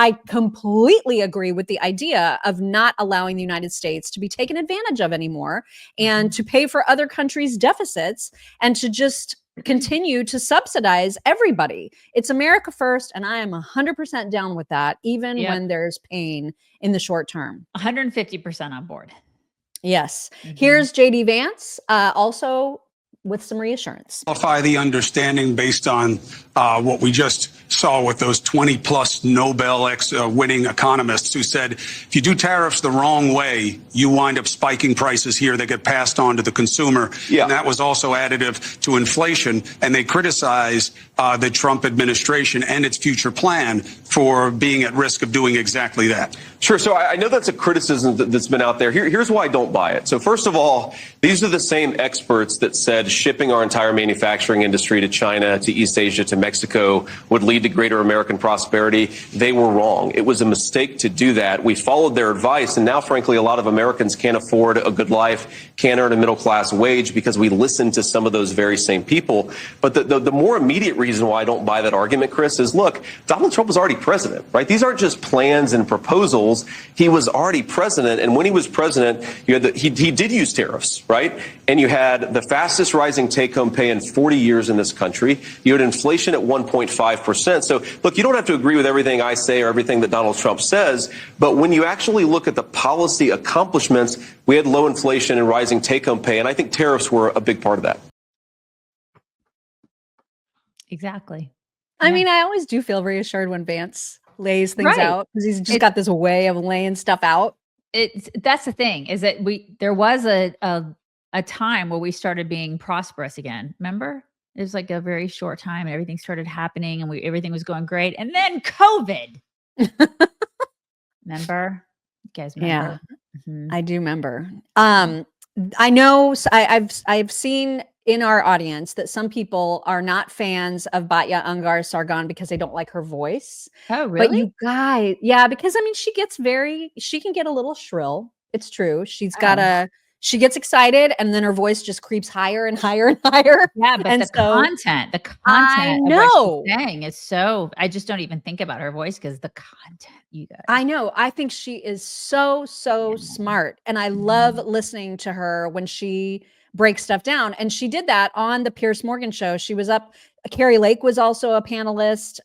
I completely agree with the idea of not allowing the United States to be taken advantage of anymore and to pay for other countries' deficits and to just continue to subsidize everybody. It's America first, and I am 100% down with that, even when there's pain in the short term. 150% on board. Yes. Here's JD Vance, also with some reassurance. Qualify the understanding based on what we just saw with those 20 plus Nobel winning economists who said, if you do tariffs the wrong way, you wind up spiking prices here that get passed on to the consumer. Yeah. And that was also additive to inflation. And they criticize the Trump administration and its future plan for being at risk of doing exactly that. Sure. So I know that's a criticism that's been out there. Here's why I don't buy it. So first of all, these are the same experts that said shipping our entire manufacturing industry to China, to East Asia, to Mexico would lead to greater American prosperity. They were wrong. It was a mistake to do that. We followed their advice. And now, frankly, a lot of Americans can't afford a good life, can't earn a middle class wage because we listened to some of those very same people. But the more immediate reason why I don't buy that argument, Chris, is look, Donald Trump was already president, right? These aren't just plans and proposals. He was already president. And when he was president, you had he did use tariffs, right? And you had the fastest rising take home pay in 40 years in this country. You had inflation at 1.5%. So look, you don't have to agree with everything I say or everything that Donald Trump says. But when you actually look at the policy accomplishments, we had low inflation and rising take home pay. And I think tariffs were a big part of that. Exactly. I mean, I always do feel reassured when Vance lays things out because he's just got this way of laying stuff out. That's the thing, is that there was a time where we started being prosperous again. Remember? It was like a very short time and everything started happening and everything was going great. And then COVID. Remember? You guys remember? Yeah. I do remember. I know I've seen in our audience that some people are not fans of Batya Ungar Sargon because they don't like her voice. Oh, really? But you guys, because I mean, she can get a little shrill. It's true. She gets excited and then her voice just creeps higher and higher and higher. Yeah, but the content I know. Of what she's saying is so, I just don't even think about her voice because the content, you guys. I know. I think she is so smart. And I love listening to her when she breaks stuff down. And she did that on the Piers Morgan show. She was up. Carrie Lake was also a panelist.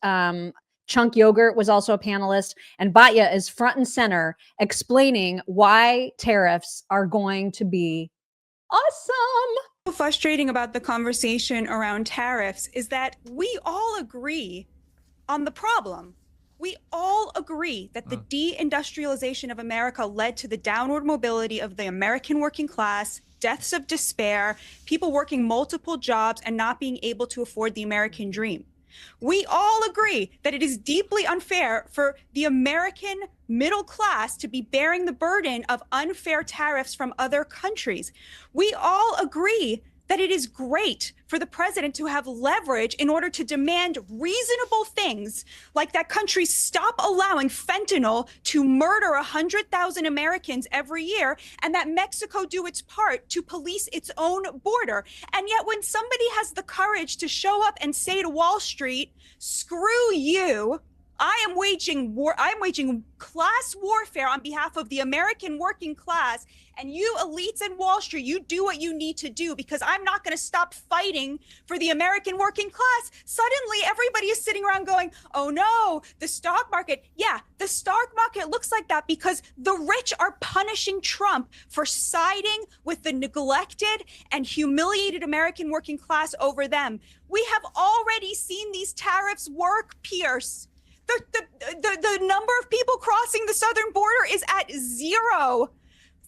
Chunk Yogurt was also a panelist, and Batya is front and center explaining why tariffs are going to be awesome. What's frustrating about the conversation around tariffs is that we all agree on the problem. We all agree that the deindustrialization of America led to the downward mobility of the American working class, deaths of despair, people working multiple jobs and not being able to afford the American dream. We all agree that it is deeply unfair for the American middle class to be bearing the burden of unfair tariffs from other countries. We all agree that it is great for the president to have leverage in order to demand reasonable things, like that countries stop allowing fentanyl to murder 100,000 Americans every year, and that Mexico do its part to police its own border. And yet when somebody has the courage to show up and say to Wall Street, screw you, I am waging war. I am waging class warfare on behalf of the American working class. And you elites in Wall Street, you do what you need to do because I'm not going to stop fighting for the American working class. Suddenly, everybody is sitting around going, oh no, the stock market. Yeah, the stock market looks like that because the rich are punishing Trump for siding with the neglected and humiliated American working class over them. We have already seen these tariffs work, Pierce. The number of people crossing the southern border is at zero.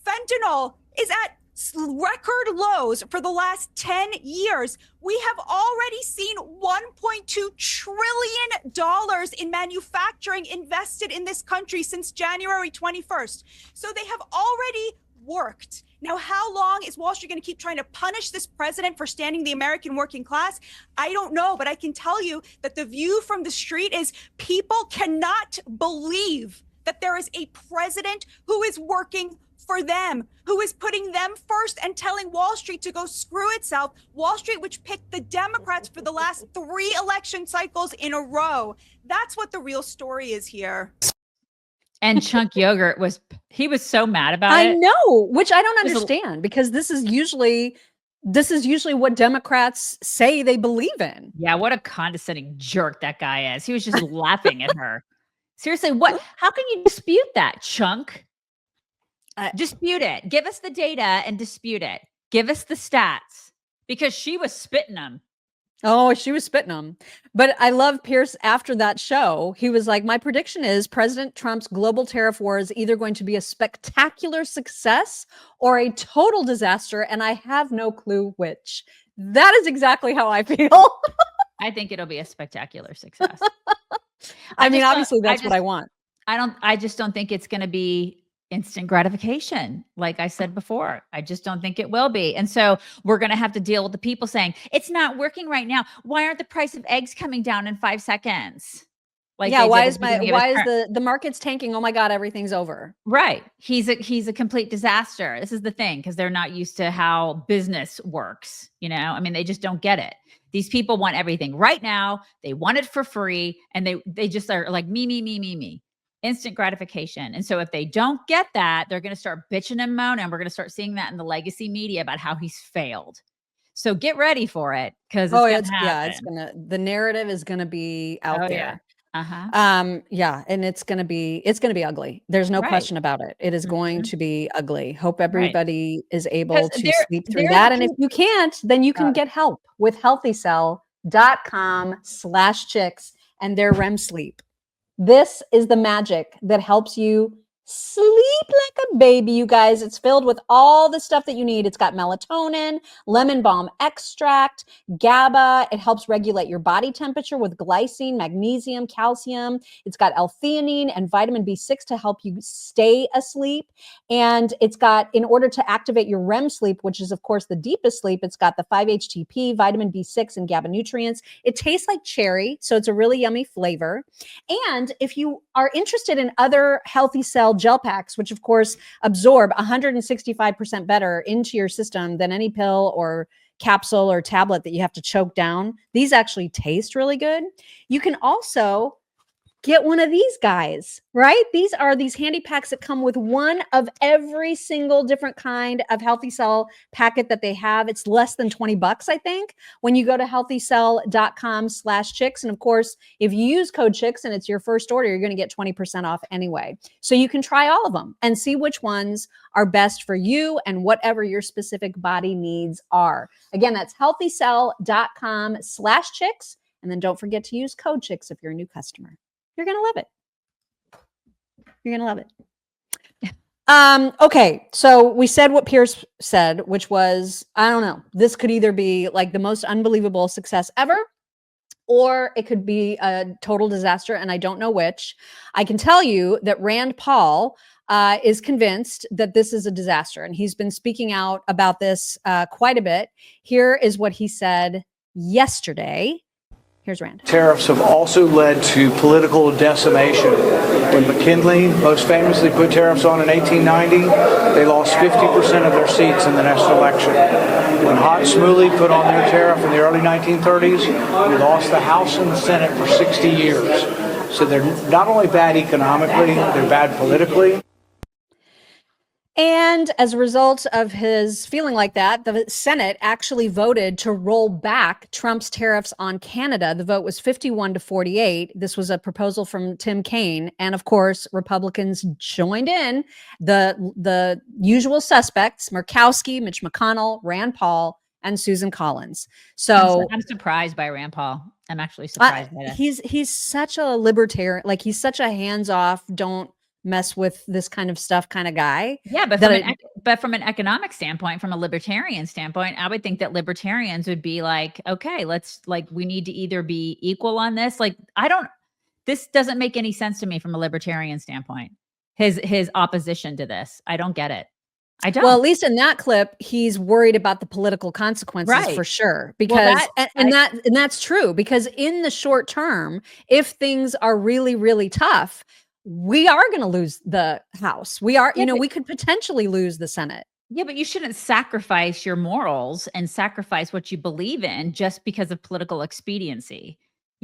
Fentanyl is at record lows for the last 10 years. We have already seen $1.2 trillion in manufacturing invested in this country since January 21st. So they have already worked. Now, how long is Wall Street going to keep trying to punish this president for standing the American working class? I don't know, but I can tell you that the view from the street is people cannot believe that there is a president who is working for them, who is putting them first and telling Wall Street to go screw itself. Wall Street, which picked the Democrats for the last 3 election cycles in a row. That's what the real story is here. And Chunk Yogurt he was so mad about I it. know, which I don't It was a- understand because this is usually what Democrats say they believe in. Yeah, what a condescending jerk that guy is. He was just laughing at her. Seriously, how can you dispute that, Chunk? Dispute it. Give us the data and dispute it. Give us the stats because she was spitting them. Oh, she was spitting them. But I love Pierce after that show. He was like, my prediction is President Trump's global tariff war is either going to be a spectacular success or a total disaster. And I have no clue which. That is exactly how I feel. I think it'll be a spectacular success. I mean, obviously that's what I want. I just don't think it's going to be instant gratification. Like I said before, I just don't think it will be. And so we're going to have to deal with the people saying it's not working right now. Why aren't the price of eggs coming down in 5 seconds? Like, yeah, why is the market's tanking? Oh my God, everything's over. Right. He's a complete disaster. This is the thing, because they're not used to how business works. You know, I mean, they just don't get it. These people want everything right now. They want it for free. And they just are like me. Instant gratification. And so if they don't get that, they're going to start bitching and moaning. We're going to start seeing that in the legacy media about how he's failed. So get ready for it, because the narrative is gonna be out there. Yeah. And it's gonna be ugly. There's no question about it. It is going to be ugly. Hope everybody is able to sleep through that. And if you can't, then you can get help with healthycell.com/chicks and their REM sleep. This is the magic that helps you sleep like a baby, you guys. It's filled with all the stuff that you need. It's got melatonin, lemon balm extract, GABA. It helps regulate your body temperature with glycine, magnesium, calcium. It's got L-theanine and vitamin B6 to help you stay asleep. And it's got, in order to activate your REM sleep, which is of course the deepest sleep, it's got the 5-HTP, vitamin B6, and GABA nutrients. It tastes like cherry, so it's a really yummy flavor. And if you are interested in other Healthy Cell gel packs, which of course absorb 165% better into your system than any pill or capsule or tablet that you have to choke down, these actually taste really good. You can also get one of these guys, right? These are these handy packs that come with one of every single different kind of Healthy Cell packet that they have. It's less than $20, I think, when you go to healthycell.com/chicks. And of course, if you use code chicks and it's your first order, you're going to get 20% off anyway. So you can try all of them and see which ones are best for you and whatever your specific body needs are. Again, that's healthycell.com/chicks. And then don't forget to use code chicks if you're a new customer. You're going to love it. You're going to love it. Okay. So we said what Pierce said, which was, I don't know, this could either be like the most unbelievable success ever, or it could be a total disaster. And I don't know which. I can tell you that Rand Paul is convinced that this is a disaster. And he's been speaking out about this quite a bit. Here is what he said yesterday. Here's Rand. Tariffs have also led to political decimation. When McKinley most famously put tariffs on in 1890, they lost 50% of their seats in the next election. When Hot Smoothie put on their tariff in the early 1930s, we lost the House and the Senate for 60 years. So they're not only bad economically, they're bad politically. And as a result of his feeling like that, the Senate actually voted to roll back Trump's tariffs on Canada. The vote was 51-48. This was a proposal from Tim Kaine. And of course, Republicans joined in, the usual suspects, Murkowski, Mitch McConnell, Rand Paul, and Susan Collins. So I'm surprised by Rand Paul. I'm actually surprised by that. He's such a libertarian, like he's such a hands-off, don't mess with this kind of stuff kind of guy. Yeah, but from an economic standpoint, from a libertarian standpoint, I would think that libertarians would be like, okay, we need to either be equal on this. Like, this doesn't make any sense to me from a libertarian standpoint. His opposition to this. I don't get it. I don't. Well, at least in that clip, he's worried about the political consequences for sure. Because that's true, because in the short term, if things are really, really tough, we are going to lose the House. We are, we could potentially lose the Senate. Yeah, but you shouldn't sacrifice your morals and sacrifice what you believe in just because of political expediency.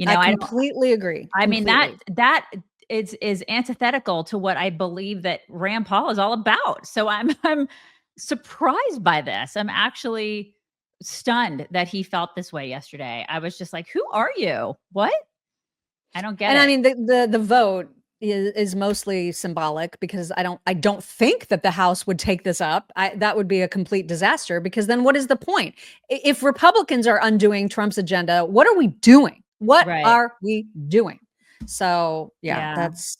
I completely agree. I mean, that is antithetical to what I believe that Rand Paul is all about. So I'm surprised by this. I'm actually stunned that he felt this way yesterday. I was just like, who are you? What? I don't get And it. I mean, the vote is mostly symbolic, because I don't think that the House would take this up. That would be a complete disaster, because then what is the point? If Republicans are undoing Trump's agenda, what are we doing? What Right. are we doing? So Yeah. that's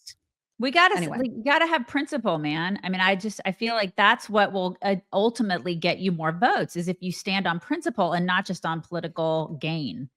we gotta anyway. we gotta have principle, man. I mean, I feel like that's what will ultimately get you more votes, is if you stand on principle and not just on political gain.